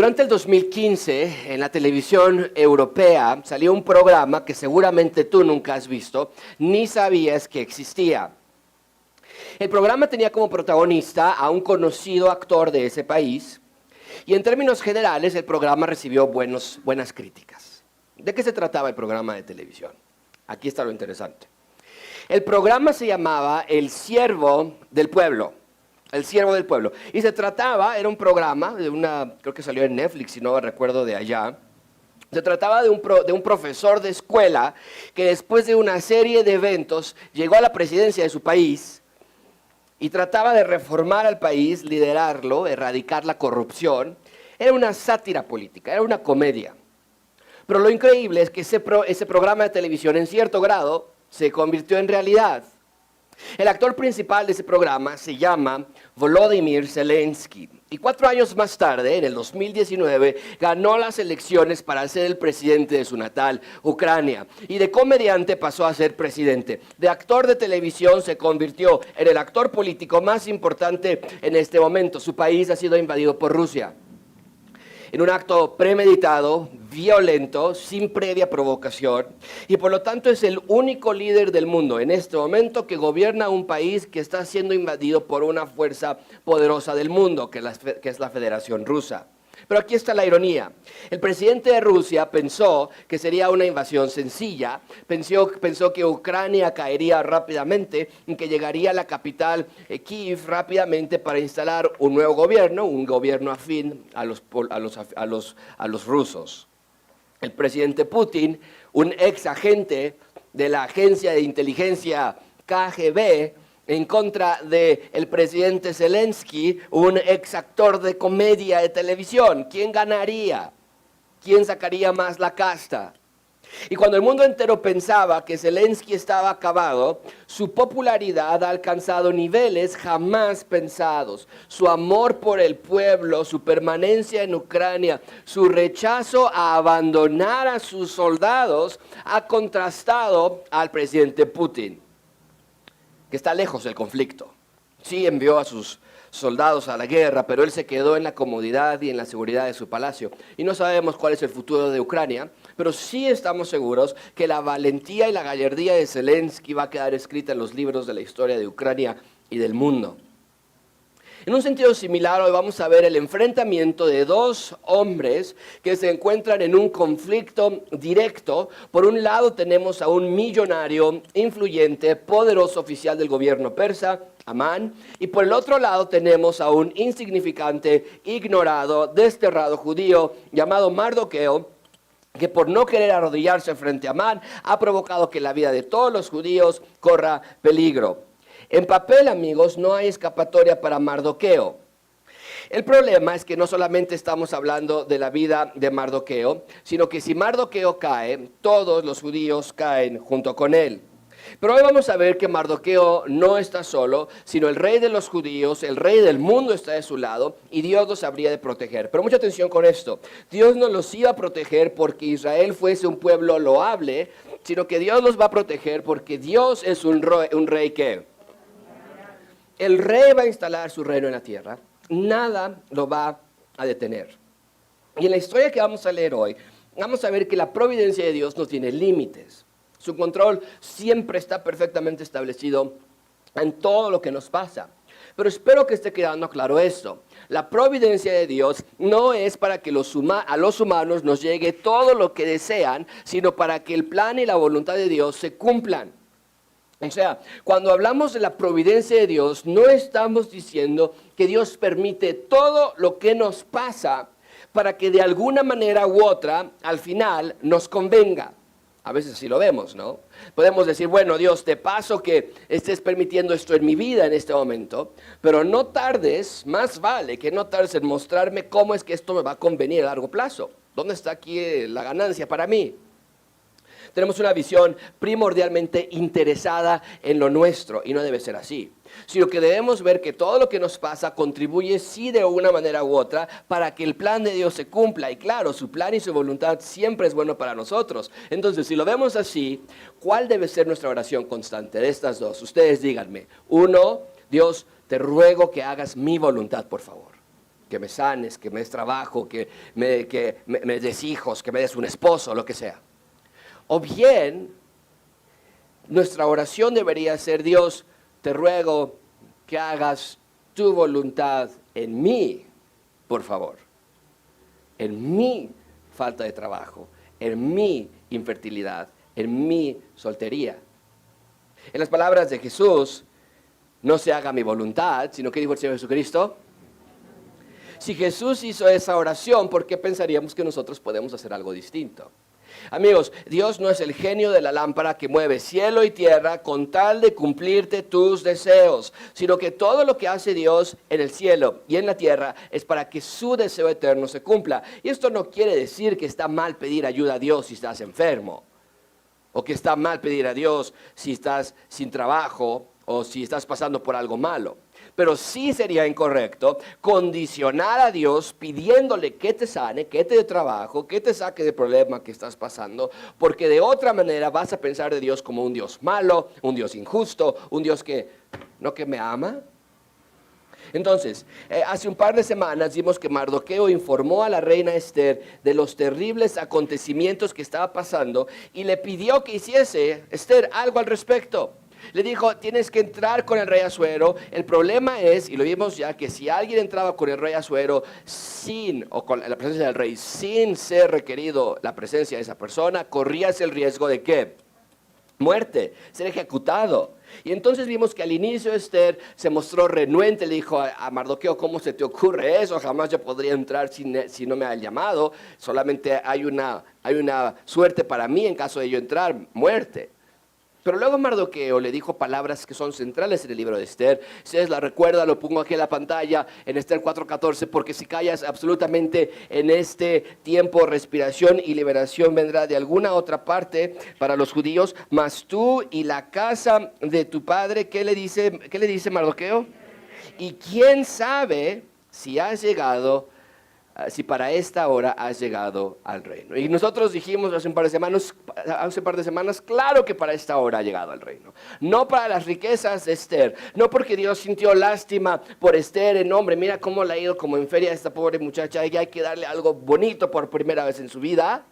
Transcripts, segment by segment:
Durante el 2015, en la televisión europea, salió un programa que seguramente tú nunca has visto, ni sabías que existía. El programa tenía como protagonista a un conocido actor de ese país, y en términos generales el programa recibió buenas críticas. ¿De qué se trataba el programa de televisión? Aquí está lo interesante. El programa se llamaba El Siervo del Pueblo. El Siervo del Pueblo. Y se trataba, era un programa, creo que salió en Netflix, si no recuerdo de allá. Se trataba de un profesor de escuela que después de una serie de eventos llegó a la presidencia de su país y trataba de reformar al país, liderarlo, erradicar la corrupción. Era una sátira política, era una comedia. Pero lo increíble es que ese programa de televisión en cierto grado se convirtió en realidad. El actor principal de ese programa se llama Volodymyr Zelensky y 4 años más tarde, en el 2019, ganó las elecciones para ser el presidente de su natal, Ucrania. Y de comediante pasó a ser presidente. De actor de televisión se convirtió en el actor político más importante en este momento. Su país ha sido invadido por Rusia. En un acto premeditado, violento, sin previa provocación, y por lo tanto es el único líder del mundo en este momento que gobierna un país que está siendo invadido por una fuerza poderosa del mundo, que es la Federación Rusa. Pero aquí está la ironía. El presidente de Rusia pensó que sería una invasión sencilla, pensó que Ucrania caería rápidamente y que llegaría a la capital, Kiev, rápidamente para instalar un nuevo gobierno, un gobierno afín a los rusos. El presidente Putin, un ex agente de la agencia de inteligencia KGB, en contra del presidente Zelensky, un ex actor de comedia de televisión. ¿Quién ganaría? ¿Quién sacaría más la casta? Y cuando el mundo entero pensaba que Zelensky estaba acabado, su popularidad ha alcanzado niveles jamás pensados. Su amor por el pueblo, su permanencia en Ucrania, su rechazo a abandonar a sus soldados ha contrastado al presidente Putin, que está lejos del conflicto. Sí envió a sus soldados a la guerra, pero él se quedó en la comodidad y en la seguridad de su palacio. Y no sabemos cuál es el futuro de Ucrania, pero sí estamos seguros que la valentía y la gallardía de Zelensky va a quedar escrita en los libros de la historia de Ucrania y del mundo. En un sentido similar, hoy vamos a ver el enfrentamiento de 2 hombres que se encuentran en un conflicto directo. Por un lado tenemos a un millonario, influyente, poderoso oficial del gobierno persa, Amán, y por el otro lado tenemos a un insignificante, ignorado, desterrado judío llamado Mardoqueo, que por no querer arrodillarse frente a Amán ha provocado que la vida de todos los judíos corra peligro. En papel, amigos, no hay escapatoria para Mardoqueo. El problema es que no solamente estamos hablando de la vida de Mardoqueo, sino que si Mardoqueo cae, todos los judíos caen junto con él. Pero hoy vamos a ver que Mardoqueo no está solo, sino el rey de los judíos, el rey del mundo está de su lado y Dios los habría de proteger. Pero mucha atención con esto. Dios no los iba a proteger porque Israel fuese un pueblo loable, sino que Dios los va a proteger porque Dios es un rey que... El rey va a instalar su reino en la tierra, nada lo va a detener. Y en la historia que vamos a leer hoy, vamos a ver que la providencia de Dios no tiene límites. Su control siempre está perfectamente establecido en todo lo que nos pasa. Pero espero que esté quedando claro esto. La providencia de Dios no es para que a los humanos nos llegue todo lo que desean, sino para que el plan y la voluntad de Dios se cumplan. O sea, cuando hablamos de la providencia de Dios, no estamos diciendo que Dios permite todo lo que nos pasa para que de alguna manera u otra, al final, nos convenga. A veces así lo vemos, ¿no? Podemos decir, bueno, Dios, te paso que estés permitiendo esto en mi vida en este momento, pero no tardes, más vale que no tardes en mostrarme cómo es que esto me va a convenir a largo plazo. ¿Dónde está aquí la ganancia para mí? Tenemos una visión primordialmente interesada en lo nuestro y no debe ser así, sino que debemos ver que todo lo que nos pasa contribuye sí de una manera u otra para que el plan de Dios se cumpla. Y claro, su plan y su voluntad siempre es bueno para nosotros. Entonces, si lo vemos así, ¿cuál debe ser nuestra oración constante de estas dos? Ustedes díganme. 1, Dios, te ruego que hagas mi voluntad, por favor. que me sanes, que me des trabajo, que me des hijos, que me des un esposo, lo que sea. O bien, nuestra oración debería ser: Dios, te ruego que hagas tu voluntad en mí, por favor. En mi falta de trabajo, en mi infertilidad, en mi soltería. En las palabras de Jesús, no se haga mi voluntad, sino que dijo el Señor Jesucristo. Si Jesús hizo esa oración, ¿por qué pensaríamos que nosotros podemos hacer algo distinto? Amigos, Dios no es el genio de la lámpara que mueve cielo y tierra con tal de cumplirte tus deseos, sino que todo lo que hace Dios en el cielo y en la tierra es para que su deseo eterno se cumpla. Y esto no quiere decir que está mal pedir ayuda a Dios si estás enfermo, o que está mal pedir a Dios si estás sin trabajo o si estás pasando por algo malo. Pero sí sería incorrecto condicionar a Dios pidiéndole que te sane, que te dé trabajo, que te saque del problema que estás pasando, porque de otra manera vas a pensar de Dios como un Dios malo, un Dios injusto, un Dios que no que me ama. Entonces, hace un par de semanas vimos que Mardoqueo informó a la reina Esther de los terribles acontecimientos que estaba pasando y le pidió que hiciese, Esther, algo al respecto. Le dijo: tienes que entrar con el rey Asuero. El problema es, y lo vimos ya, que si alguien entraba con el rey Asuero o con la presencia del rey, sin ser requerido la presencia de esa persona, corrías el riesgo de ¿qué? Muerte, ser ejecutado. Y entonces vimos que al inicio Esther se mostró renuente, le dijo a Mardoqueo: ¿cómo se te ocurre eso? Jamás yo podría entrar si no me ha llamado. Solamente hay una suerte para mí en caso de yo entrar, muerte. Pero luego Mardoqueo le dijo palabras que son centrales en el libro de Esther. Si ustedes la recuerdan, lo pongo aquí en la pantalla, en Esther 4:14, porque si callas absolutamente en este tiempo, respiración y liberación vendrá de alguna otra parte para los judíos, mas tú y la casa de tu padre, ¿qué le dice Mardoqueo? Y quién sabe si has llegado, si para esta hora has llegado al reino. Y nosotros dijimos hace un par de semanas, claro que para esta hora ha llegado al reino. No para las riquezas de Esther, no porque Dios sintió lástima por Esther, hombre, mira cómo le ha ido como en feria a esta pobre muchacha, y hay que darle algo bonito por primera vez en su vida,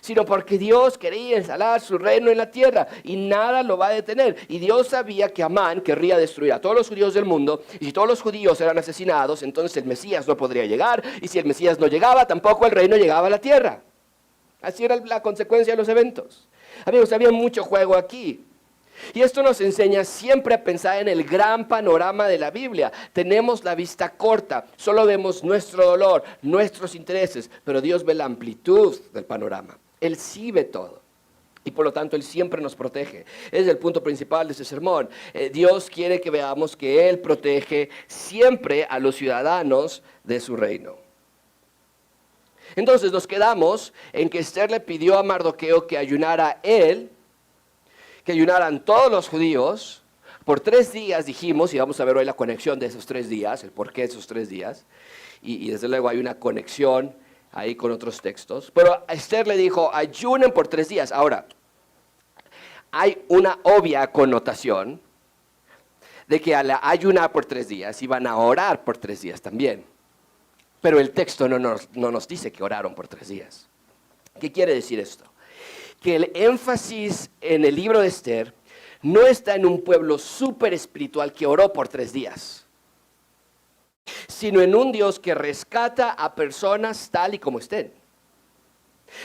sino porque Dios quería instalar su reino en la tierra y nada lo va a detener. Y Dios sabía que Amán querría destruir a todos los judíos del mundo, y si todos los judíos eran asesinados, entonces el Mesías no podría llegar, y si el Mesías no llegaba, tampoco el reino llegaba a la tierra. Así era la consecuencia de los eventos. Amigos, había mucho juego aquí. Y esto nos enseña siempre a pensar en el gran panorama de la Biblia. Tenemos la vista corta, solo vemos nuestro dolor, nuestros intereses, pero Dios ve la amplitud del panorama. Él sí ve todo. Y por lo tanto Él siempre nos protege. Ese es el punto principal de este sermón. Dios quiere que veamos que Él protege siempre a los ciudadanos de su reino. Entonces nos quedamos en que Esther le pidió a Mardoqueo que ayunara él, que ayunaran todos los judíos por 3 días, dijimos, y vamos a ver hoy la conexión de esos 3 días, el porqué de esos 3 días, y desde luego hay una conexión ahí con otros textos, pero a Esther le dijo: ayunen por 3 días. Ahora, hay una obvia connotación de que al ayunar por 3 días iban a orar por 3 días también, pero el texto no nos dice que oraron por 3 días. ¿Qué quiere decir esto? Que el énfasis en el libro de Esther no está en un pueblo súper espiritual que oró por 3 días, sino en un Dios que rescata a personas tal y como estén.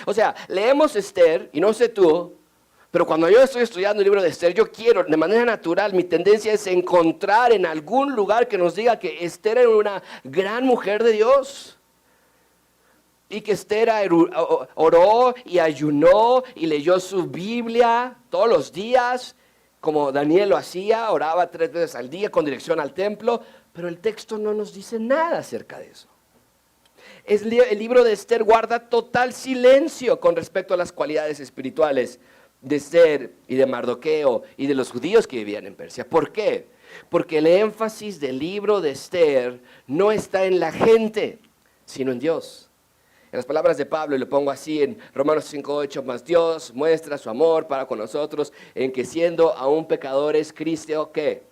O sea, leemos Esther, y no sé tú, pero cuando yo estoy estudiando el libro de Esther, yo quiero, de manera natural, mi tendencia es encontrar en algún lugar que nos diga que Esther era una gran mujer de Dios. Y que Esther oró y ayunó y leyó su Biblia todos los días, como Daniel lo hacía, oraba 3 veces al día con dirección al templo, pero el texto no nos dice nada acerca de eso. El libro de Esther guarda total silencio con respecto a las cualidades espirituales de Esther y de Mardoqueo y de los judíos que vivían en Persia. ¿Por qué? Porque el énfasis del libro de Esther no está en la gente, sino en Dios. En las palabras de Pablo, y lo pongo así en Romanos 5:8, mas Dios muestra su amor para con nosotros en que siendo aún pecadores, Cristo, ¿qué?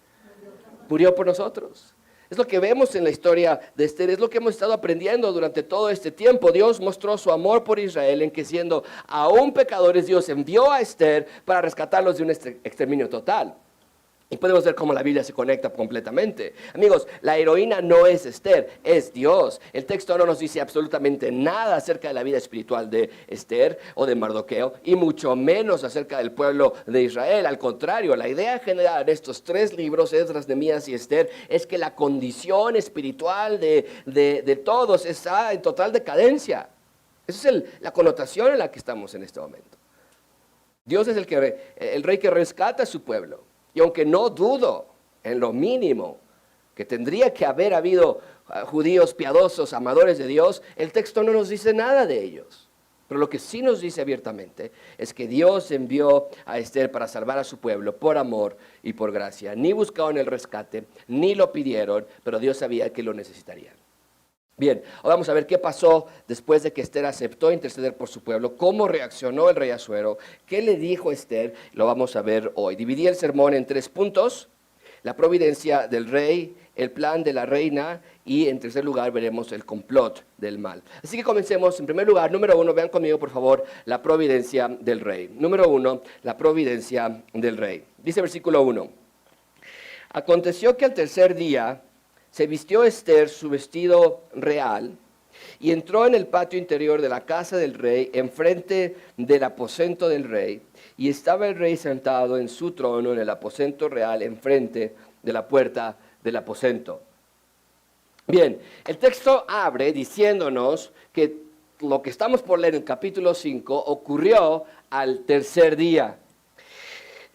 Murió por nosotros. Es Es lo que vemos en la historia de Esther, es lo que hemos estado aprendiendo durante todo este tiempo. Dios mostró su amor por Israel en que siendo aún pecadores, Dios envió a Esther para rescatarlos de un exterminio total. Y podemos ver cómo la Biblia se conecta completamente. Amigos, la heroína no es Esther, es Dios. El texto no nos dice absolutamente nada acerca de la vida espiritual de Esther o de Mardoqueo, y mucho menos acerca del pueblo de Israel. Al contrario, la idea general de estos tres libros, Esdras, Nehemías y Esther, es que la condición espiritual de todos está en total decadencia. Esa es la connotación en la que estamos en este momento. Dios es el rey que rescata a su pueblo. Y aunque no dudo en lo mínimo que tendría que haber habido judíos piadosos, amadores de Dios, el texto no nos dice nada de ellos. Pero lo que sí nos dice abiertamente es que Dios envió a Esther para salvar a su pueblo por amor y por gracia. Ni buscaron el rescate, ni lo pidieron, pero Dios sabía que lo necesitarían. Bien, ahora vamos a ver qué pasó después de que Esther aceptó interceder por su pueblo, cómo reaccionó el rey Asuero, qué le dijo Esther, lo vamos a ver hoy. Dividí el sermón en 3 puntos: la providencia del rey, el plan de la reina y en tercer lugar veremos el complot del mal. Así que comencemos. En primer lugar, número 1, vean conmigo por favor la providencia del rey. Número 1, la providencia del rey. Dice versículo 1: aconteció que al tercer día se vistió Esther su vestido real y entró en el patio interior de la casa del rey, enfrente del aposento del rey, y estaba el rey sentado en su trono en el aposento real, enfrente de la puerta del aposento. Bien, el texto abre diciéndonos que lo que estamos por leer en el capítulo 5 ocurrió al tercer día.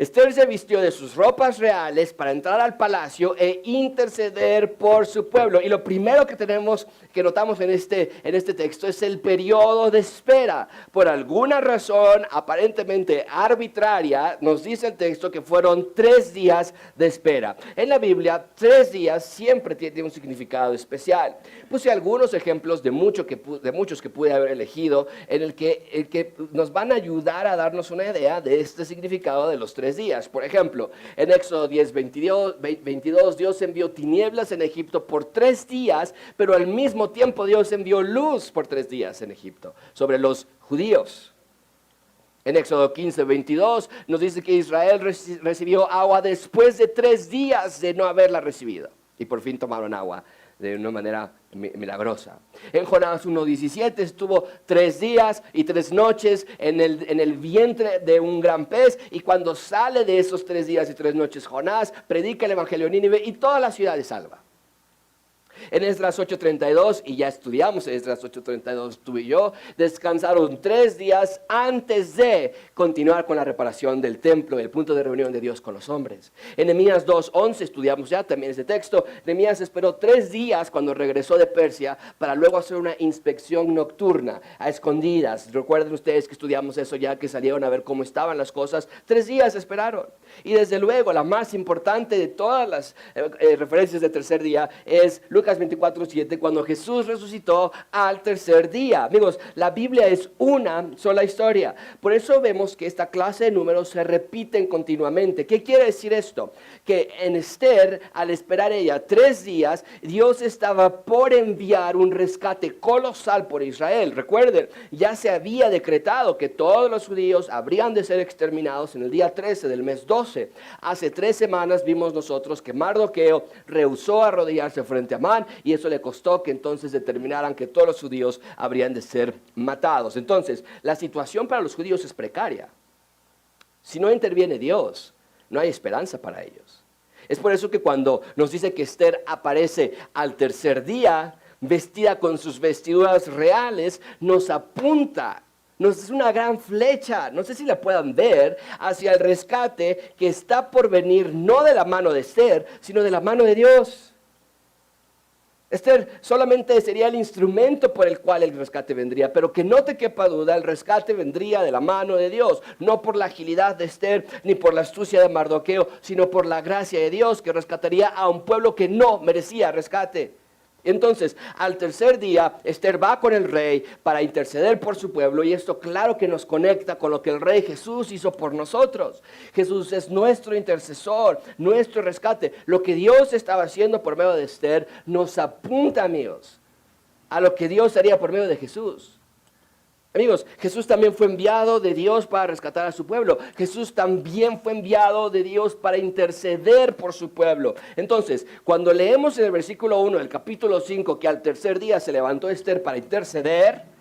Esther se vistió de sus ropas reales para entrar al palacio e interceder por su pueblo. Y lo primero que notamos en este texto es el periodo de espera. Por alguna razón aparentemente arbitraria, nos dice el texto que fueron 3 días de espera. En la Biblia, 3 días siempre tiene un significado especial. Puse algunos ejemplos de muchos que pude haber elegido, en el que nos van a ayudar a darnos una idea de este significado de los 3 días. Por ejemplo, en Éxodo 10, 22, Dios envió tinieblas en Egipto por 3 días, pero al mismo tiempo Dios envió luz por 3 días en Egipto sobre los judíos. En Éxodo 15, 22 nos dice que Israel recibió agua después de 3 días de no haberla recibido. Y por fin tomaron agua de una manera milagrosa. En Jonás 1:17 estuvo 3 días y 3 noches en el vientre de un gran pez, y cuando sale de esos 3 días y 3 noches Jonás, predica el evangelio en Nínive y toda la ciudad es salva. En Esdras 8:32, y ya estudiamos Esdras 8:32 tú y yo, descansaron 3 días antes de continuar con la reparación del templo, el punto de reunión de Dios con los hombres. En Nehemías 2:11 estudiamos ya también ese texto. Nehemías esperó 3 días cuando regresó de Persia para luego hacer una inspección nocturna a escondidas. Recuerden ustedes que estudiamos eso ya, que salieron a ver cómo estaban las cosas. 3 días esperaron. Y desde luego la más importante de todas las referencias del tercer día es Lucas 24:7, cuando Jesús resucitó al tercer día. Amigos, la Biblia es una sola historia. Por eso vemos que esta clase de números se repiten continuamente. ¿Qué quiere decir esto? Que en Esther, al esperar ella 3 días, Dios estaba por enviar un rescate colosal por Israel. Recuerden, ya se había decretado que todos los judíos habrían de ser exterminados en el día 13 del mes 12. Hace 3 semanas vimos nosotros que Mardoqueo rehusó arrodillarse frente a Amán, y eso le costó que entonces determinaran que todos los judíos habrían de ser matados. Entonces, la situación para los judíos es precaria. Si no interviene Dios, no hay esperanza para ellos. Es por eso que cuando nos dice que Esther aparece al tercer día, vestida con sus vestiduras reales, nos apunta, nos es una gran flecha, no sé si la puedan ver, hacia el rescate que está por venir, no de la mano de Esther, sino de la mano de Dios. Esther solamente sería el instrumento por el cual el rescate vendría, pero que no te quepa duda, el rescate vendría de la mano de Dios, no por la agilidad de Esther ni por la astucia de Mardoqueo, sino por la gracia de Dios que rescataría a un pueblo que no merecía rescate. Entonces, al tercer día, Esther va con el rey para interceder por su pueblo, y esto claro que nos conecta con lo que el rey Jesús hizo por nosotros. Jesús es nuestro intercesor, nuestro rescate. Lo que Dios estaba haciendo por medio de Esther nos apunta, amigos, a lo que Dios haría por medio de Jesús. Amigos, Jesús también fue enviado de Dios para rescatar a su pueblo. Jesús también fue enviado de Dios para interceder por su pueblo. Entonces, cuando leemos en el versículo 1 del capítulo 5 que al tercer día se levantó Esther para interceder,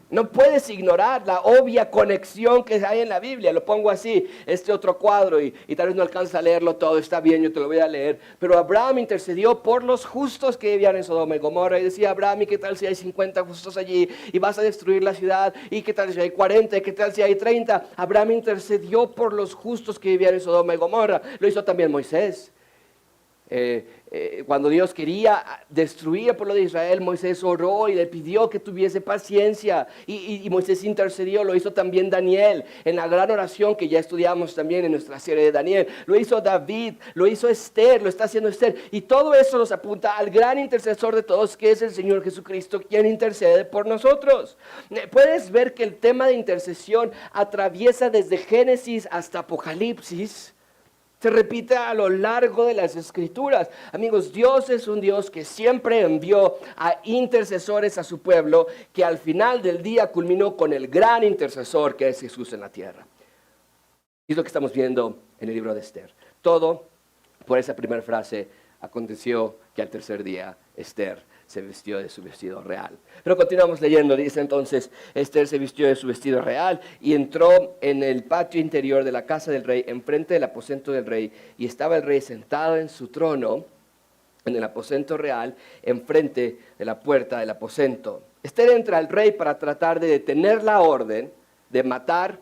no puedes ignorar la obvia conexión que hay en la Biblia. Lo pongo así, este otro cuadro, y tal vez no alcanza a leerlo todo, está bien, yo te lo voy a leer. Pero Abraham intercedió por los justos que vivían en Sodoma y Gomorra, y decía: Abraham, ¿y qué tal si hay 50 justos allí y vas a destruir la ciudad? ¿Y qué tal si hay 40? ¿Y qué tal si hay 30? Abraham intercedió por los justos que vivían en Sodoma y Gomorra. Lo hizo también Moisés. Cuando Dios quería destruir al pueblo de Israel, Moisés oró y le pidió que tuviese paciencia, y Moisés intercedió. Lo hizo también Daniel en la gran oración que ya estudiamos también en nuestra serie de Daniel. Lo hizo David, lo hizo Esther, lo está haciendo Esther, y todo eso nos apunta al gran intercesor de todos, que es el Señor Jesucristo, quien intercede por nosotros. Puedes ver que el tema de intercesión atraviesa desde Génesis hasta Apocalipsis. Se repite a lo largo de las Escrituras. Amigos, Dios es un Dios que siempre envió a intercesores a su pueblo, que al final del día culminó con el gran intercesor que es Jesús en la tierra. Y es lo que estamos viendo en el libro de Esther. Todo por esa primera frase: aconteció que al tercer día Esther se vistió de su vestido real. Pero continuamos leyendo. Dice entonces: Esther se vistió de su vestido real y entró en el patio interior de la casa del rey, enfrente del aposento del rey, y estaba el rey sentado en su trono en el aposento real, enfrente de la puerta del aposento. Esther entra al rey para tratar de detener la orden de matar,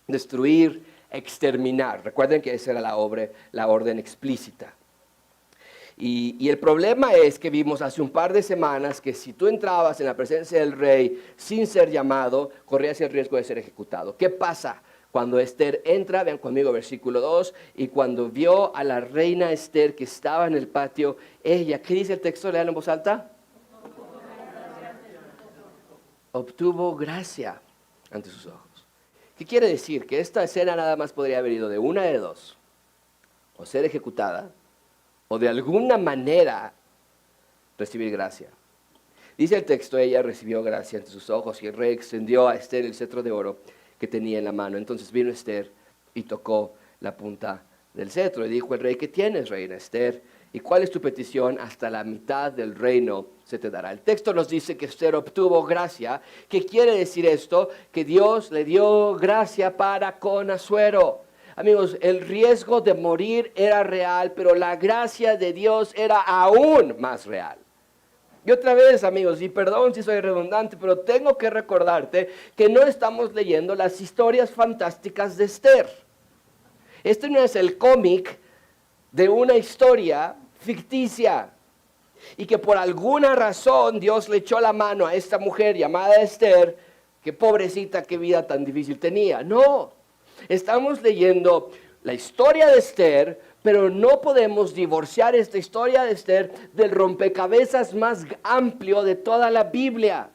destruir, exterminar. Recuerden que esa era la orden explícita. Y el problema es que vimos hace un par de semanas que si tú entrabas en la presencia del rey sin ser llamado, corrías el riesgo de ser ejecutado. ¿Qué pasa cuando Esther entra? Vean conmigo versículo 2. Y cuando vio a la reina Esther que estaba en el patio, ella, ¿qué dice el texto? Lean en voz alta. Obtuvo gracia ante sus ojos. ¿Qué quiere decir? Que esta escena nada más podría haber ido de una de dos: o ser ejecutada, o de alguna manera recibir gracia. Dice el texto: ella recibió gracia ante sus ojos, y el rey extendió a Esther el cetro de oro que tenía en la mano. Entonces vino Esther y tocó la punta del cetro. Y dijo el rey: ¿qué tienes, reina Esther? ¿Y cuál es tu petición? Hasta la mitad del reino se te dará. El texto nos dice que Esther obtuvo gracia. ¿Qué quiere decir esto? Que Dios le dio gracia para con Asuero. Amigos, el riesgo de morir era real, pero la gracia de Dios era aún más real. Y otra vez, amigos, y perdón si soy redundante, pero tengo que recordarte que no estamos leyendo las historias fantásticas de Esther. Este no es el cómic de una historia ficticia, y que por alguna razón Dios le echó la mano a esta mujer llamada Esther, que pobrecita, qué vida tan difícil tenía. No. Estamos leyendo la historia de Esther, pero no podemos divorciar esta historia de Esther del rompecabezas más amplio de toda la Biblia.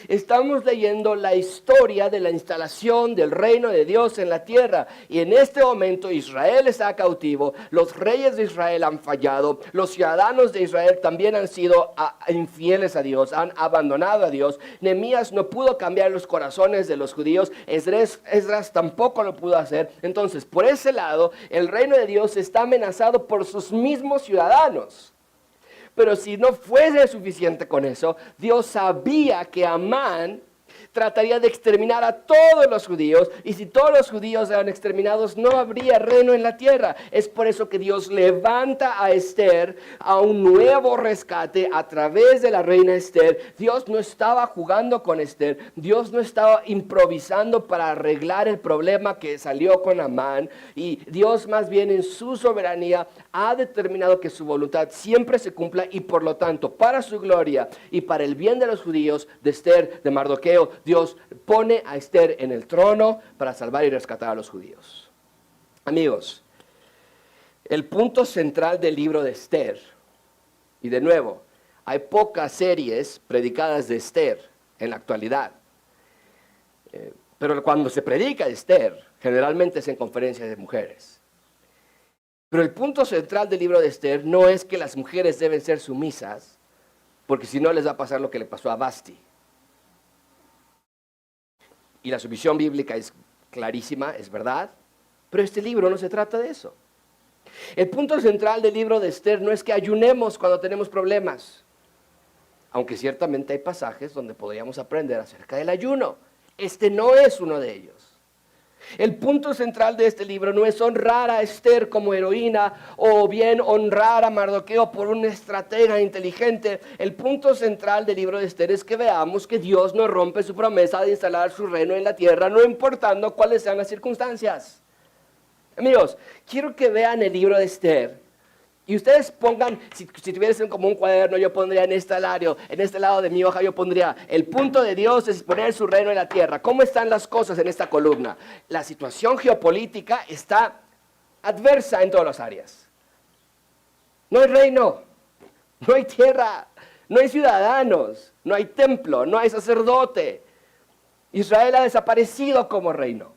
Estamos leyendo la historia de la instalación del reino de Dios en la tierra, y en este momento Israel está cautivo, los reyes de Israel han fallado, los ciudadanos de Israel también han sido infieles a Dios, han abandonado a Dios. Nehemías no pudo cambiar los corazones de los judíos, Esdras tampoco lo pudo hacer. Entonces, por ese lado, el reino de Dios está amenazado por sus mismos ciudadanos. Pero si no fuese suficiente con eso, Dios sabía que Amán trataría de exterminar a todos los judíos, y si todos los judíos eran exterminados, no habría reino en la tierra. Es por eso que Dios levanta a Esther a un nuevo rescate a través de la reina Esther. Dios no estaba jugando con Esther, Dios no estaba improvisando para arreglar el problema que salió con Amán, y Dios más bien en su soberanía ha determinado que su voluntad siempre se cumpla, y por lo tanto, para su gloria y para el bien de los judíos, de Esther, de Mardoqueo, Dios pone a Esther en el trono para salvar y rescatar a los judíos. Amigos, el punto central del libro de Esther, y de nuevo, Hay pocas series predicadas de Esther en la actualidad. Pero cuando se predica de Esther, generalmente es en conferencias de mujeres. Pero el punto central del libro de Esther no es que las mujeres deben ser sumisas, porque si no les va a pasar lo que le pasó a Vasti. Y la sumisión bíblica es clarísima, es verdad, pero este libro no se trata de eso. El punto central del libro de Esther no es que ayunemos cuando tenemos problemas, aunque ciertamente hay pasajes donde podríamos aprender acerca del ayuno. Este no es uno de ellos. El punto central de este libro no es honrar a Esther como heroína o bien honrar a Mardoqueo por una estratega inteligente. El punto central del libro de Esther es que veamos que Dios no rompe su promesa de instalar su reino en la tierra, no importando cuáles sean las circunstancias. Amigos, quiero que vean el libro de Esther. Y ustedes pongan, si tuviesen como un cuaderno, yo pondría en este lado de mi hoja, yo pondría, el punto de Dios es poner su reino en la tierra. ¿Cómo están las cosas en esta columna? La situación geopolítica está adversa en todas las áreas. No hay reino, no hay tierra, no hay ciudadanos, no hay templo, no hay sacerdote. Israel ha desaparecido como reino.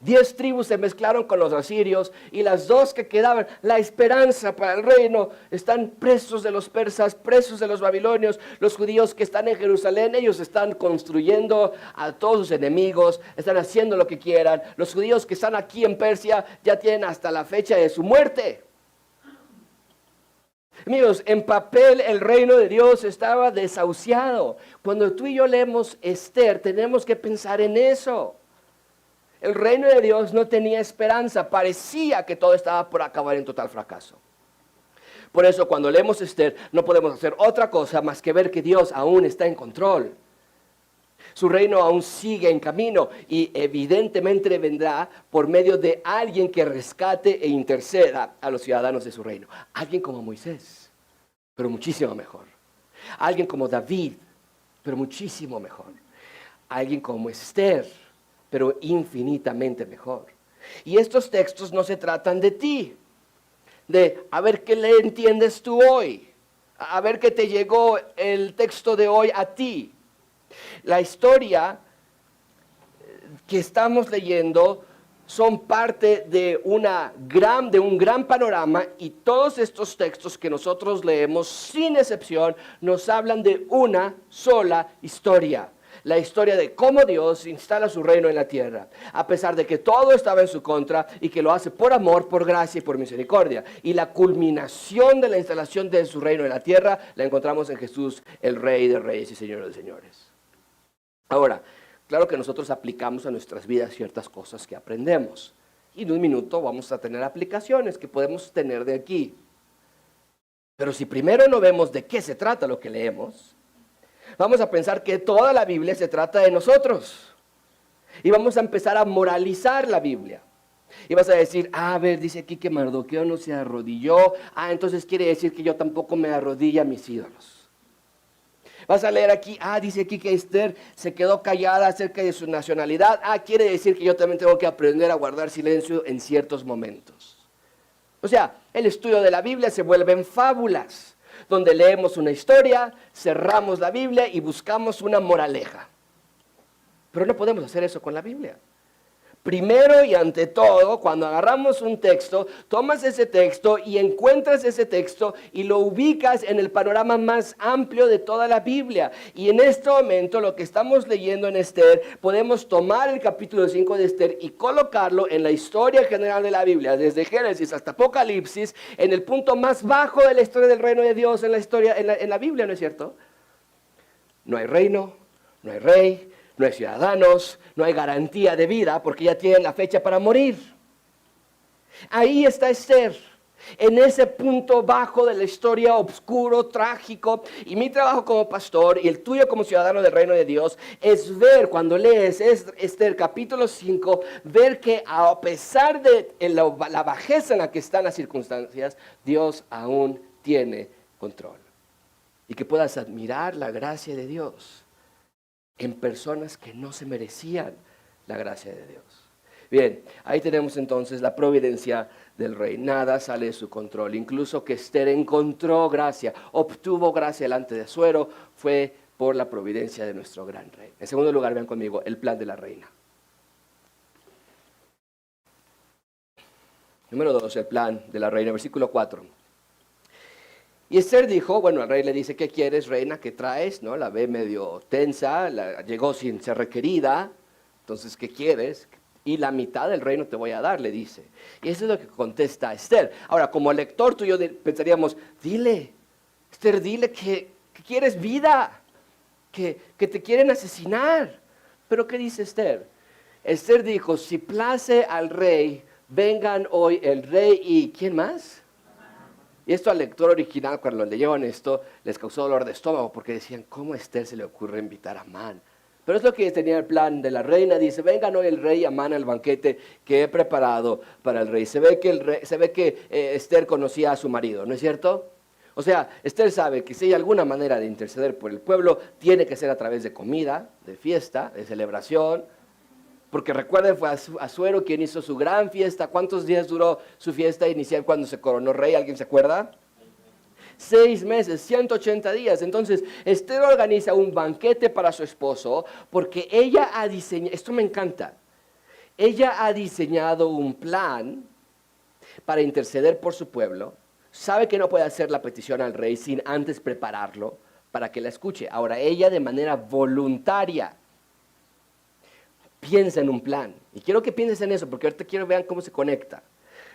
10 tribus se mezclaron con los asirios y las 2 que quedaban, la esperanza para el reino, están presos de los persas, presos de los babilonios. Los judíos que están en Jerusalén, ellos están construyendo a todos sus enemigos, están haciendo lo que quieran. Los judíos que están aquí en Persia ya tienen hasta la fecha de su muerte. Amigos, en papel el reino de Dios estaba desahuciado. Cuando tú y yo leemos Esther, tenemos que pensar en eso. El reino de Dios no tenía esperanza, parecía que todo estaba por acabar en total fracaso. Por eso cuando leemos Esther no podemos hacer otra cosa más que ver que Dios aún está en control. Su reino aún sigue en camino y evidentemente vendrá por medio de alguien que rescate e interceda a los ciudadanos de su reino. Alguien como Moisés, pero muchísimo mejor. Alguien como David, pero muchísimo mejor. Alguien como Esther, pero infinitamente mejor. Y estos textos no se tratan de ti, de a ver qué le entiendes tú hoy, a ver qué te llegó el texto de hoy a ti. La historia que estamos leyendo son parte de un gran panorama, y todos estos textos que nosotros leemos, sin excepción, nos hablan de una sola historia. La historia de cómo Dios instala su reino en la tierra, a pesar de que todo estaba en su contra y que lo hace por amor, por gracia y por misericordia. Y la culminación de la instalación de su reino en la tierra la encontramos en Jesús, el Rey de Reyes y Señor de Señores. Ahora, claro que nosotros aplicamos a nuestras vidas ciertas cosas que aprendemos. Y en un minuto vamos a tener aplicaciones que podemos tener de aquí. Pero si primero no vemos de qué se trata lo que leemos, vamos a pensar que toda la Biblia se trata de nosotros. Y vamos a empezar a moralizar la Biblia. Y vas a decir, a ver, dice aquí que Mardoqueo no se arrodilló. Entonces quiere decir que yo tampoco me arrodillo a mis ídolos. Vas a leer aquí, dice aquí que Esther se quedó callada acerca de su nacionalidad. Quiere decir que yo también tengo que aprender a guardar silencio en ciertos momentos. O sea, el estudio de la Biblia se vuelve en fábulas, donde leemos una historia, cerramos la Biblia y buscamos una moraleja. Pero no podemos hacer eso con la Biblia. Primero y ante todo, cuando agarramos un texto, tomas ese texto y encuentras ese texto y lo ubicas en el panorama más amplio de toda la Biblia. Y en este momento, lo que estamos leyendo en Esther, podemos tomar el capítulo 5 de Esther y colocarlo en la historia general de la Biblia, desde Génesis hasta Apocalipsis, en el punto más bajo de la historia del reino de Dios en la Biblia, ¿no es cierto? No hay reino, no hay rey, no hay ciudadanos, no hay garantía de vida porque ya tienen la fecha para morir. Ahí está Esther, en ese punto bajo de la historia, oscuro, trágico. Y mi trabajo como pastor y el tuyo como ciudadano del reino de Dios es ver, cuando lees Esther capítulo 5, ver que a pesar de la bajeza en la que están las circunstancias, Dios aún tiene control. Y que puedas admirar la gracia de Dios en personas que no se merecían la gracia de Dios. Bien, ahí tenemos entonces la providencia del rey. Nada sale de su control. Incluso que Esther encontró gracia, obtuvo gracia delante de Asuero, fue por la providencia de nuestro gran rey. En segundo lugar, vean conmigo el plan de la reina. Número 2, el plan de la reina, versículo 4. Y Esther dijo, bueno, el rey le dice, ¿qué quieres, reina? ¿Qué traes? ¿No? La ve medio tensa, llegó sin ser requerida, entonces, ¿qué quieres? Y la mitad del reino te voy a dar, le dice. Y eso es lo que contesta Esther. Ahora, como lector tú y yo pensaríamos, dile, Esther, dile que quieres vida, que te quieren asesinar. Pero ¿qué dice Esther? Esther dijo, si place al rey, vengan hoy el rey y ¿quién más? Y esto al lector original, cuando leyeron esto, les causó dolor de estómago, porque decían, ¿cómo a Esther se le ocurre invitar a Amán? Pero es lo que tenía el plan de la reina. Dice, vengan hoy el rey y Amán al banquete que he preparado para el rey. Se ve que Esther conocía a su marido, ¿no es cierto? O sea, Esther sabe que si hay alguna manera de interceder por el pueblo, tiene que ser a través de comida, de fiesta, de celebración. Porque recuerden, fue Asuero quien hizo su gran fiesta. ¿Cuántos días duró su fiesta inicial cuando se coronó rey? ¿Alguien se acuerda? 6 meses, 180 días. Entonces, Esther organiza un banquete para su esposo porque ella ha diseñado, esto me encanta, ella ha diseñado un plan para interceder por su pueblo. Sabe que no puede hacer la petición al rey sin antes prepararlo para que la escuche. Ahora, ella de manera voluntaria piensa en un plan. Y quiero que pienses en eso, porque ahorita quiero que vean cómo se conecta.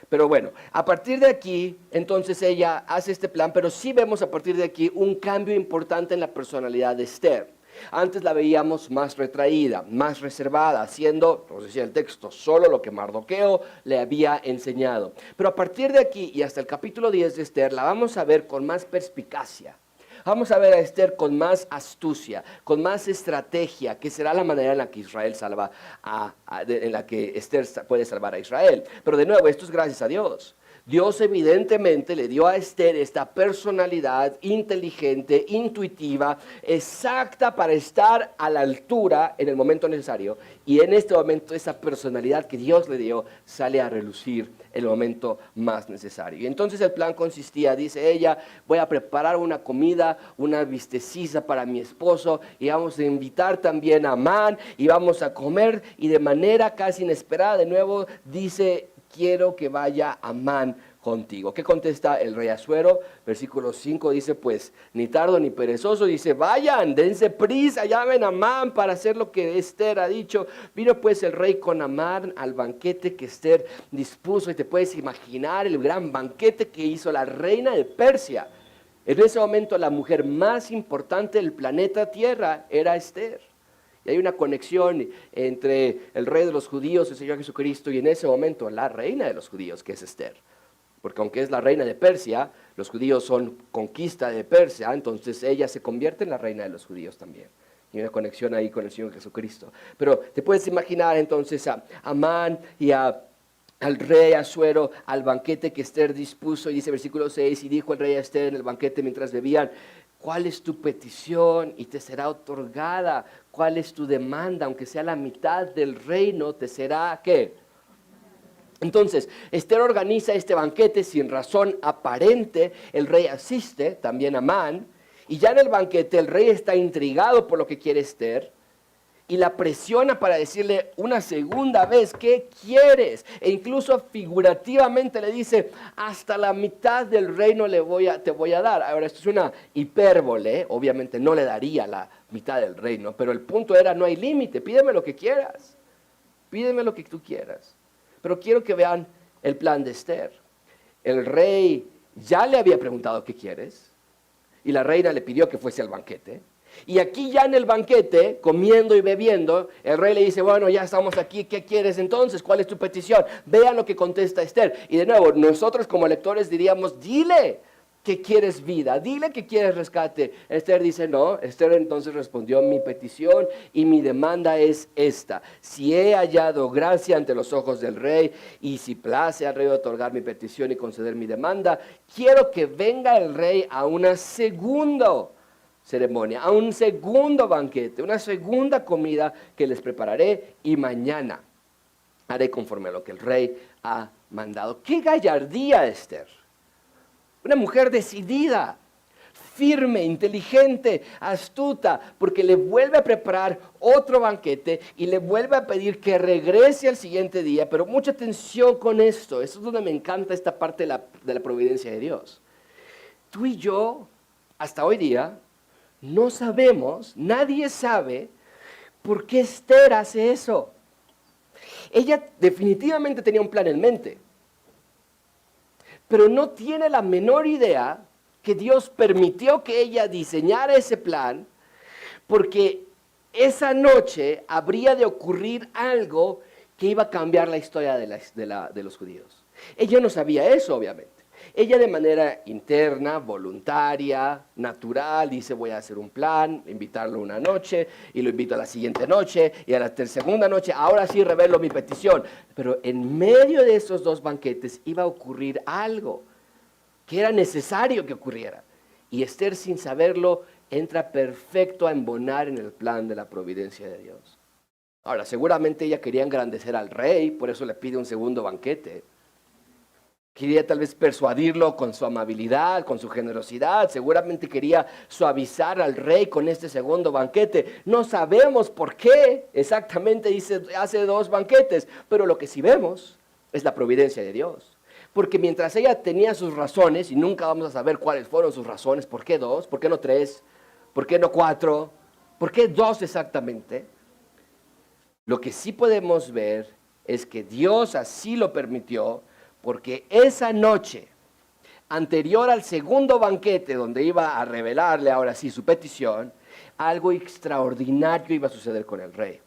Pero bueno, a partir de aquí, entonces ella hace este plan, pero sí vemos a partir de aquí un cambio importante en la personalidad de Esther. Antes la veíamos más retraída, más reservada, haciendo, nos decía el texto, solo lo que Mardoqueo le había enseñado. Pero a partir de aquí y hasta el capítulo 10 de Esther, la vamos a ver con más perspicacia. Vamos a ver a Esther con más astucia, con más estrategia, que será la manera en la que Israel salva en la que Esther puede salvar a Israel. Pero de nuevo, esto es gracias a Dios. Dios evidentemente le dio a Esther esta personalidad inteligente, intuitiva, exacta para estar a la altura en el momento necesario. Y en este momento esa personalidad que Dios le dio sale a relucir en el momento más necesario. Y entonces el plan consistía, dice ella, voy a preparar una comida, una vistecilla para mi esposo y vamos a invitar también a Amán y vamos a comer. Y de manera casi inesperada, de nuevo, dice, quiero que vaya Amán contigo. ¿Qué contesta el rey Asuero? Versículo 5 dice, pues, ni tardo ni perezoso, dice, vayan, dense prisa, llamen a Amán para hacer lo que Esther ha dicho. Vino pues el rey con Amán al banquete que Esther dispuso, y te puedes imaginar el gran banquete que hizo la reina de Persia. En ese momento la mujer más importante del planeta Tierra era Esther. Y hay una conexión entre el rey de los judíos, el Señor Jesucristo, y en ese momento la reina de los judíos, que es Esther. Porque aunque es la reina de Persia, los judíos son conquista de Persia, entonces ella se convierte en la reina de los judíos también. Y hay una conexión ahí con el Señor Jesucristo. Pero te puedes imaginar entonces a Amán y al rey Asuero al banquete que Esther dispuso. Y dice versículo 6, y dijo el rey a Esther en el banquete mientras bebían, ¿cuál es tu petición? Y te será otorgada. ¿Cuál es tu demanda? Aunque sea la mitad del reino, te será, ¿qué? Entonces, Esther organiza este banquete sin razón aparente. El rey asiste, también Amán. Y ya en el banquete el rey está intrigado por lo que quiere Esther. Y la presiona para decirle una segunda vez, ¿qué quieres? E incluso figurativamente le dice, hasta la mitad del reino te voy a dar. Ahora, esto es una hipérbole, obviamente no le daría la mitad del reino, pero el punto era, no hay límite, pídeme lo que quieras, pídeme lo que tú quieras. Pero quiero que vean el plan de Esther. El rey ya le había preguntado, ¿qué quieres? Y la reina le pidió que fuese al banquete. Y aquí ya en el banquete, comiendo y bebiendo, el rey le dice, bueno, ya estamos aquí, ¿qué quieres entonces? ¿Cuál es tu petición? Vean lo que contesta Esther. Y de nuevo, nosotros como lectores diríamos, dile que quieres vida, dile que quieres rescate. Esther dice, no. Esther entonces respondió, mi petición y mi demanda es esta. Si he hallado gracia ante los ojos del rey, y si place al rey otorgar mi petición y conceder mi demanda, quiero que venga el rey a una segunda ceremonia, a un segundo banquete, una segunda comida que les prepararé, y mañana haré conforme a lo que el rey ha mandado. ¡Qué gallardía, Esther! Una mujer decidida, firme, inteligente, astuta, porque le vuelve a preparar otro banquete y le vuelve a pedir que regrese al siguiente día. Pero mucha atención con esto. Esto es donde me encanta esta parte de la providencia de Dios. Tú y yo, hasta hoy día, no sabemos, nadie sabe por qué Esther hace eso. Ella definitivamente tenía un plan en mente, pero no tiene la menor idea que Dios permitió que ella diseñara ese plan, porque esa noche habría de ocurrir algo que iba a cambiar la historia de los judíos. Ella no sabía eso, obviamente. Ella de manera interna, voluntaria, natural, dice voy a hacer un plan, invitarlo una noche y lo invito a la siguiente noche y a la segunda noche, ahora sí revelo mi petición. Pero en medio de esos dos banquetes iba a ocurrir algo que era necesario que ocurriera. Y Esther, sin saberlo, entra perfecto a embonar en el plan de la providencia de Dios. Ahora, seguramente ella quería engrandecer al rey, por eso le pide un segundo banquete. Quería tal vez persuadirlo con su amabilidad, con su generosidad. Seguramente quería suavizar al rey con este segundo banquete. No sabemos por qué exactamente hace dos banquetes, pero lo que sí vemos es la providencia de Dios. Porque mientras ella tenía sus razones, y nunca vamos a saber cuáles fueron sus razones, ¿por qué dos? ¿Por qué no tres? ¿Por qué no cuatro? ¿Por qué dos exactamente? Lo que sí podemos ver es que Dios así lo permitió, porque esa noche, anterior al segundo banquete, donde iba a revelarle ahora sí su petición, algo extraordinario iba a suceder con el rey.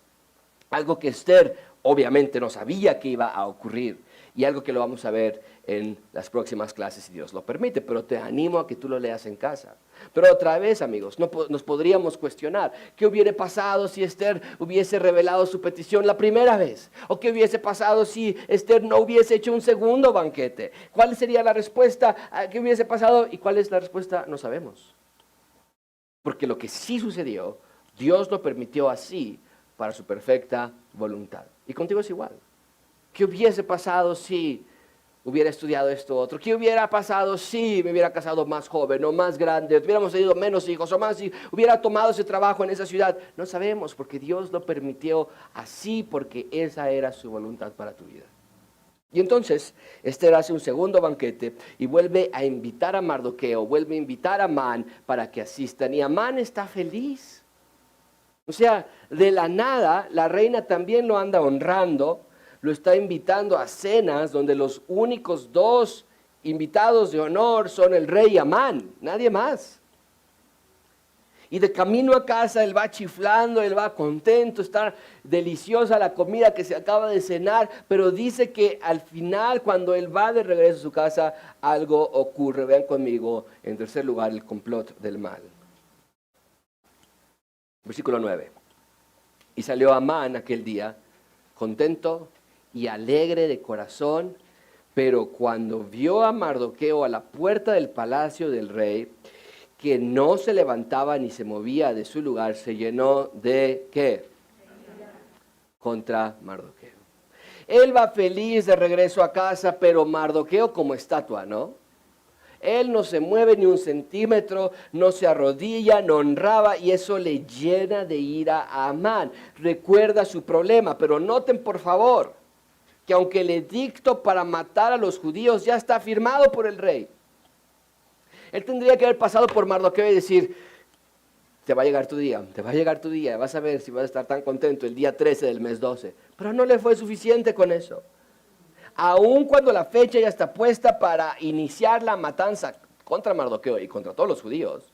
Algo que Esther obviamente no sabía que iba a ocurrir. Y algo que lo vamos a ver en las próximas clases, si Dios lo permite. Pero te animo a que tú lo leas en casa. Pero otra vez, amigos, nos podríamos cuestionar. ¿Qué hubiera pasado si Esther hubiese revelado su petición la primera vez? ¿O qué hubiese pasado si Esther no hubiese hecho un segundo banquete? ¿Cuál sería la respuesta? ¿Qué hubiese pasado? ¿Y cuál es la respuesta? No sabemos. Porque lo que sí sucedió, Dios lo permitió así para su perfecta voluntad. Y contigo es igual. ¿Qué hubiese pasado si hubiera estudiado esto otro? ¿Qué hubiera pasado si me hubiera casado más joven o más grande? ¿Hubiéramos tenido menos hijos o más? Si hubiera tomado ese trabajo en esa ciudad. No sabemos, porque Dios lo permitió así, porque esa era su voluntad para tu vida. Y entonces Esther hace un segundo banquete y vuelve a invitar a Mardoqueo, vuelve a invitar a Amán para que asistan. Y Amán está feliz. O sea, de la nada, la reina también lo anda honrando. Lo está invitando a cenas donde los únicos dos invitados de honor son el rey y Amán, nadie más. Y de camino a casa él va chiflando, él va contento, está deliciosa la comida que se acaba de cenar, pero dice que al final, cuando él va de regreso a su casa, algo ocurre. Vean conmigo, en tercer lugar, el complot del mal. Versículo 9. Y salió Amán aquel día, contento y alegre de corazón, pero cuando vio a Mardoqueo a la puerta del palacio del rey, que no se levantaba ni se movía de su lugar, se llenó de ¿qué? Contra Mardoqueo. Él va feliz de regreso a casa, pero Mardoqueo como estatua, ¿no? Él no se mueve ni un centímetro, no se arrodilla, no honraba, y eso le llena de ira a Amán. Recuerda su problema, pero noten por favor que aunque el edicto para matar a los judíos ya está firmado por el rey, él tendría que haber pasado por Mardoqueo y decir, te va a llegar tu día, te va a llegar tu día, vas a ver si vas a estar tan contento el día 13 del mes 12. Pero no le fue suficiente con eso. Aun cuando la fecha ya está puesta para iniciar la matanza contra Mardoqueo y contra todos los judíos,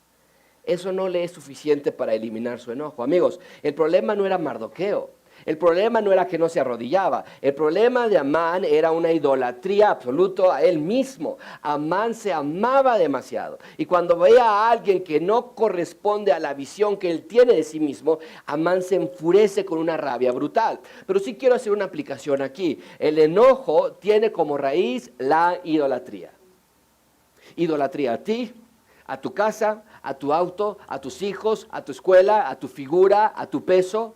eso no le es suficiente para eliminar su enojo. Amigos, el problema no era Mardoqueo. El problema no era que no se arrodillaba. El problema de Amán era una idolatría absoluta a él mismo. Amán se amaba demasiado. Y cuando veía a alguien que no corresponde a la visión que él tiene de sí mismo, Amán se enfurece con una rabia brutal. Pero sí quiero hacer una aplicación aquí. El enojo tiene como raíz la idolatría. Idolatría a ti, a tu casa, a tu auto, a tus hijos, a tu escuela, a tu figura, a tu peso.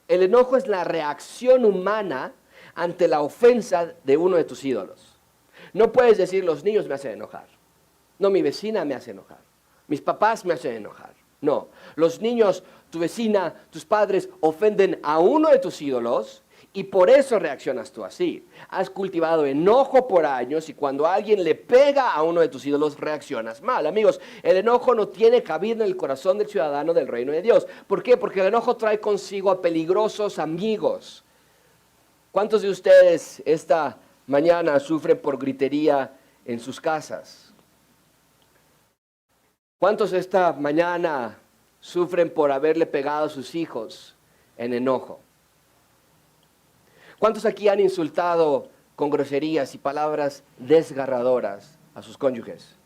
El enojo es la reacción humana ante la ofensa de uno de tus ídolos. No puedes decir, los niños me hacen enojar. No, mi vecina me hace enojar. Mis papás me hacen enojar. No, los niños, tu vecina, tus padres ofenden a uno de tus ídolos y por eso reaccionas tú así. Has cultivado enojo por años y cuando alguien le pega a uno de tus ídolos reaccionas mal. Amigos, el enojo no tiene cabida en el corazón del ciudadano del reino de Dios. ¿Por qué? Porque el enojo trae consigo a peligrosos amigos. ¿Cuántos de ustedes esta mañana sufren por gritería en sus casas? ¿Cuántos esta mañana sufren por haberle pegado a sus hijos en enojo? ¿Cuántos aquí han insultado con groserías y palabras desgarradoras a sus cónyuges,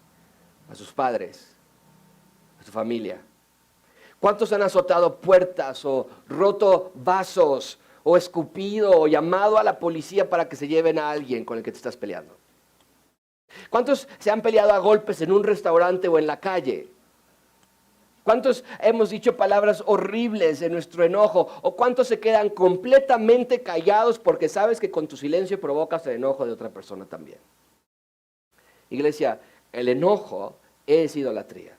a sus padres, a su familia? ¿Cuántos han azotado puertas o roto vasos o escupido o llamado a la policía para que se lleven a alguien con el que te estás peleando? ¿Cuántos se han peleado a golpes en un restaurante o en la calle? ¿Cuántos hemos dicho palabras horribles en nuestro enojo? ¿O cuántos se quedan completamente callados porque sabes que con tu silencio provocas el enojo de otra persona también? Iglesia, el enojo es idolatría.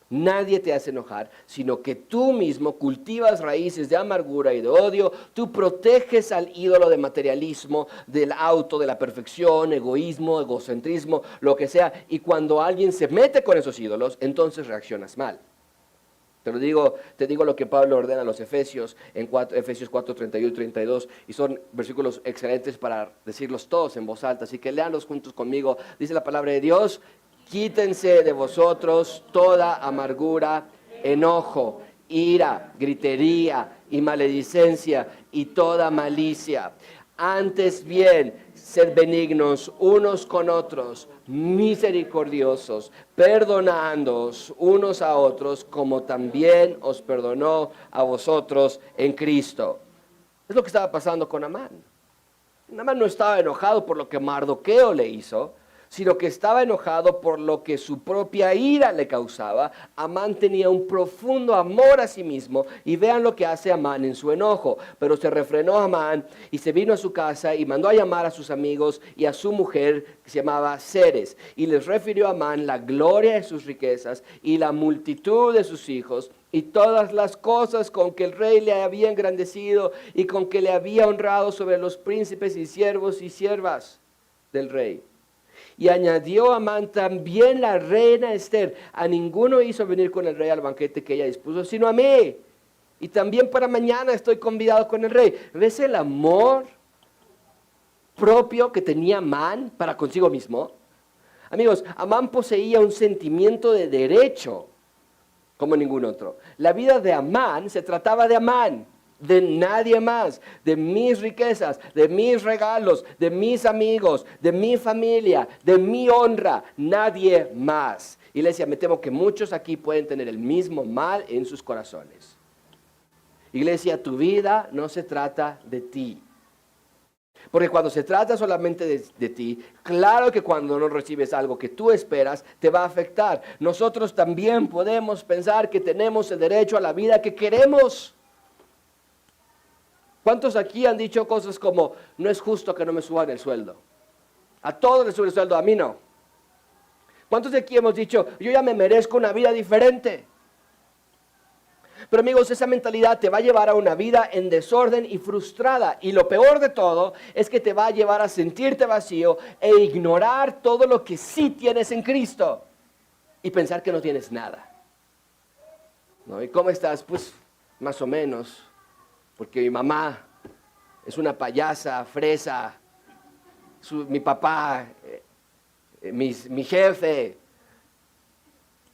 Nadie te hace enojar, sino que tú mismo cultivas raíces de amargura y de odio. Tú proteges al ídolo de materialismo, del auto, de la perfección, egoísmo, egocentrismo, lo que sea. Y cuando alguien se mete con esos ídolos, entonces reaccionas mal. Te digo lo que Pablo ordena a los Efesios, en Efesios 4, 31 y 32, y son versículos excelentes para decirlos todos en voz alta, así que léanlos juntos conmigo. Dice la palabra de Dios: quítense de vosotros toda amargura, enojo, ira, gritería y maledicencia y toda malicia. Antes bien, sed benignos unos con otros, misericordiosos, perdonándoos unos a otros, como también os perdonó a vosotros en Cristo. Es lo que estaba pasando con Amán. Amán no estaba enojado por lo que Mardoqueo le hizo, sino que estaba enojado por lo que su propia ira le causaba. Amán tenía un profundo amor a sí mismo, y vean lo que hace Amán en su enojo. Pero se refrenó Amán y se vino a su casa y mandó a llamar a sus amigos y a su mujer, que se llamaba Zeres, y les refirió a Amán la gloria de sus riquezas y la multitud de sus hijos y todas las cosas con que el rey le había engrandecido y con que le había honrado sobre los príncipes y siervos y siervas del rey. Y añadió Amán también la reina Esther: a ninguno hizo venir con el rey al banquete que ella dispuso, sino a mí. Y también para mañana estoy convidado con el rey. ¿Ves el amor propio que tenía Amán para consigo mismo? Amigos, Amán poseía un sentimiento de derecho como ningún otro. La vida de Amán se trataba de Amán, de nadie más, de mis riquezas, de mis regalos, de mis amigos, de mi familia, de mi honra, nadie más. Iglesia, me temo que muchos aquí pueden tener el mismo mal en sus corazones. Iglesia, tu vida no se trata de ti. Porque cuando se trata solamente de ti, claro que cuando no recibes algo que tú esperas, te va a afectar. Nosotros también podemos pensar que tenemos el derecho a la vida que queremos. ¿Cuántos aquí han dicho cosas como: no es justo que no me suban el sueldo? A todos les sube el sueldo, a mí no. ¿Cuántos de aquí hemos dicho: yo ya me merezco una vida diferente? Pero amigos, esa mentalidad te va a llevar a una vida en desorden y frustrada. Y lo peor de todo es que te va a llevar a sentirte vacío e ignorar todo lo que sí tienes en Cristo. Y pensar que no tienes nada. ¿No? ¿Y cómo estás? Pues más o menos. Porque mi mamá es una payasa, fresa, mi papá, mi jefe.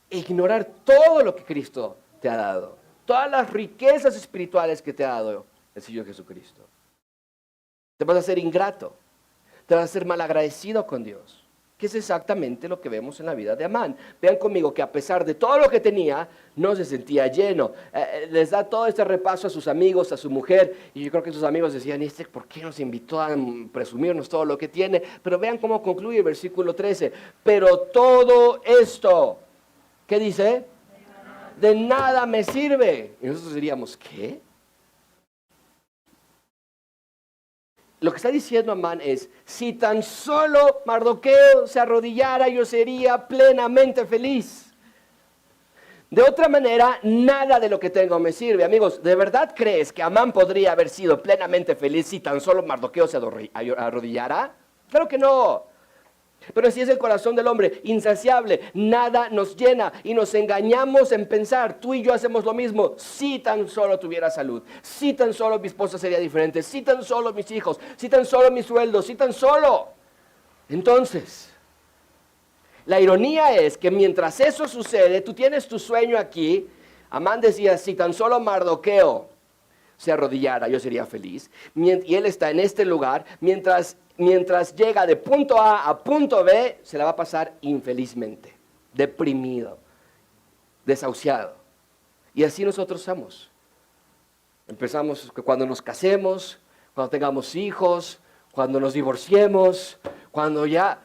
Ignorar todo lo que Cristo te ha dado, todas las riquezas espirituales que te ha dado el Señor Jesucristo. Te vas a hacer ingrato, te vas a hacer malagradecido con Dios, que es exactamente lo que vemos en la vida de Amán. Vean conmigo que a pesar de todo lo que tenía, no se sentía lleno. Les da todo este repaso a sus amigos, a su mujer, y yo creo que sus amigos decían: ¿por qué nos invitó a presumirnos todo lo que tiene? Pero vean cómo concluye el versículo 13. Pero todo esto, ¿qué dice? De nada me sirve. Y nosotros diríamos: ¿qué? lo que está diciendo Amán es, si tan solo Mardoqueo se arrodillara, yo sería plenamente feliz. De otra manera, nada de lo que tengo me sirve. Amigos, ¿de verdad crees que Amán podría haber sido plenamente feliz si tan solo Mardoqueo se arrodillara? Claro que no. Pero así es el corazón del hombre, insaciable, nada nos llena y nos engañamos en pensar, tú y yo hacemos lo mismo, si tan solo tuviera salud, si tan solo mi esposa sería diferente, si tan solo mis hijos, si tan solo mi sueldo, si tan solo. Entonces, la ironía es que mientras eso sucede, tú tienes tu sueño aquí. Amán decía, si tan solo Mardoqueo se arrodillara, yo sería feliz. Y él está en este lugar, mientras llega de punto A a punto B, se la va a pasar infelizmente, deprimido, desahuciado. Y así nosotros somos. Empezamos cuando nos casemos, cuando tengamos hijos, cuando nos divorciemos, cuando ya...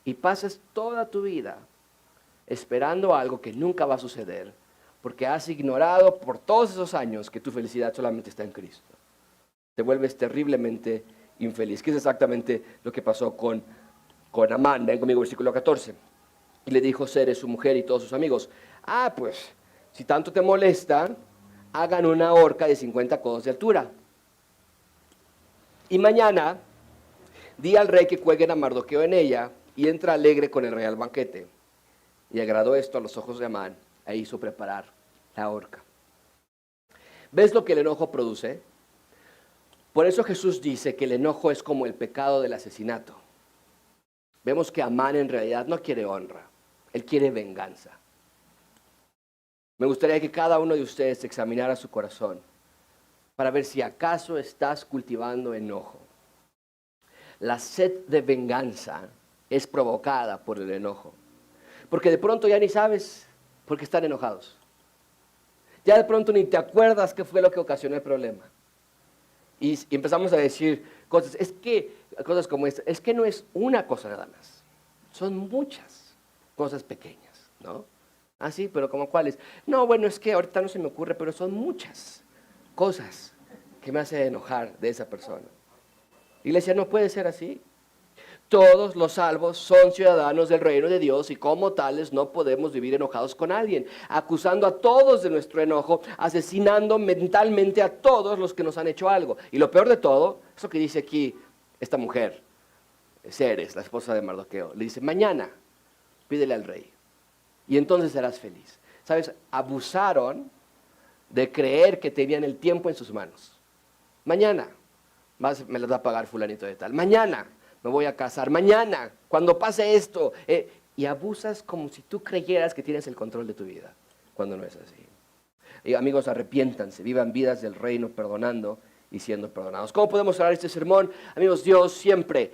Y pasas toda tu vida esperando algo que nunca va a suceder, porque has ignorado por todos esos años que tu felicidad solamente está en Cristo. Te vuelves terriblemente infeliz, que es exactamente lo que pasó con Amán. Ven conmigo, versículo 14. Y le dijo Zeres, su mujer y todos sus amigos, pues, si tanto te molesta, hagan una horca de 50 codos de altura. Y mañana, di al rey que cuelguen a Mardoqueo en ella, y entra alegre con el rey al banquete. Y agradó esto a los ojos de Amán, e hizo preparar la horca. ¿Ves lo que el enojo produce? Por eso Jesús dice que el enojo es como el pecado del asesinato. Vemos que Amán en realidad no quiere honra, él quiere venganza. Me gustaría que cada uno de ustedes examinara su corazón para ver si acaso estás cultivando enojo. La sed de venganza es provocada por el enojo. Porque de pronto ya ni sabes por qué están enojados. Ya de pronto ni te acuerdas qué fue lo que ocasionó el problema. Y empezamos a decir cosas como esta, es que no es una cosa nada más. Son muchas cosas pequeñas, ¿no? Ah, sí, pero ¿como cuáles? No, bueno, es que ahorita no se me ocurre, pero son muchas cosas que me hacen enojar de esa persona. Iglesia, no puede ser así. Todos los salvos son ciudadanos del reino de Dios y como tales no podemos vivir enojados con alguien, acusando a todos de nuestro enojo, asesinando mentalmente a todos los que nos han hecho algo. Y lo peor de todo, eso que dice aquí esta mujer, Zeres, la esposa de Mardoqueo, le dice, mañana pídele al rey y entonces serás feliz. ¿Sabes? Abusaron de creer que tenían el tiempo en sus manos. Mañana me las va a pagar fulanito de tal. Mañana me voy a casar, mañana, cuando pase esto. Y abusas como si tú creyeras que tienes el control de tu vida, cuando no es así. Y amigos, arrepiéntanse, vivan vidas del reino perdonando y siendo perdonados. ¿Cómo podemos hablar este sermón? Amigos, Dios siempre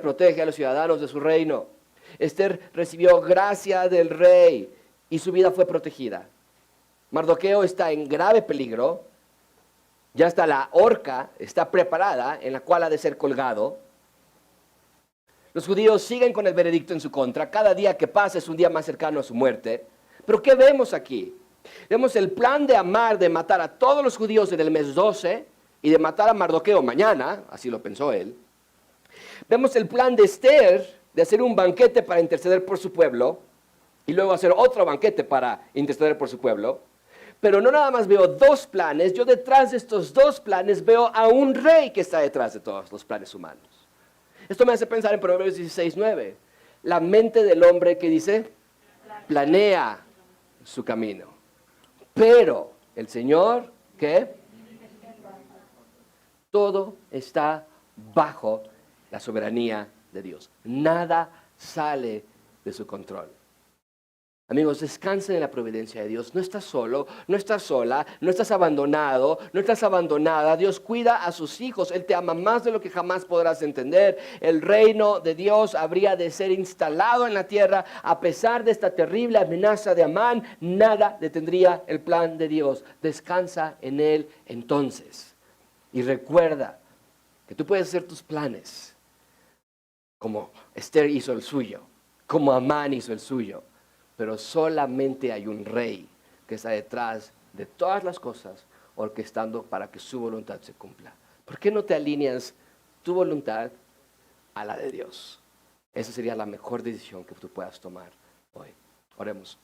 protege a los ciudadanos de su reino. Esther recibió gracia del rey y su vida fue protegida. Mardoqueo está en grave peligro. Ya está la horca, está preparada, en la cual ha de ser colgado. Los judíos siguen con el veredicto en su contra. Cada día que pasa es un día más cercano a su muerte. Pero ¿qué vemos aquí? Vemos el plan de Amán de matar a todos los judíos en el mes 12 y de matar a Mardoqueo mañana, así lo pensó él. Vemos el plan de Esther de hacer un banquete para interceder por su pueblo y luego hacer otro banquete para interceder por su pueblo. Pero no nada más veo dos planes, yo detrás de estos dos planes veo a un rey que está detrás de todos los planes humanos. Esto me hace pensar en Proverbios 16:9. La mente del hombre, ¿qué dice? Planea su camino. Pero el Señor, ¿qué? Todo está bajo la soberanía de Dios. Nada sale de su control. Amigos, descansen en la providencia de Dios. No estás solo, no estás sola, no estás abandonado, no estás abandonada. Dios cuida a sus hijos. Él te ama más de lo que jamás podrás entender. El reino de Dios habría de ser instalado en la tierra. A pesar de esta terrible amenaza de Amán, nada detendría el plan de Dios. Descansa en Él entonces. Y recuerda que tú puedes hacer tus planes como Esther hizo el suyo, como Amán hizo el suyo. Pero solamente hay un rey que está detrás de todas las cosas, orquestando para que su voluntad se cumpla. ¿Por qué no te alineas tu voluntad a la de Dios. Esa sería la mejor decisión que tú puedas tomar hoy. Oremos.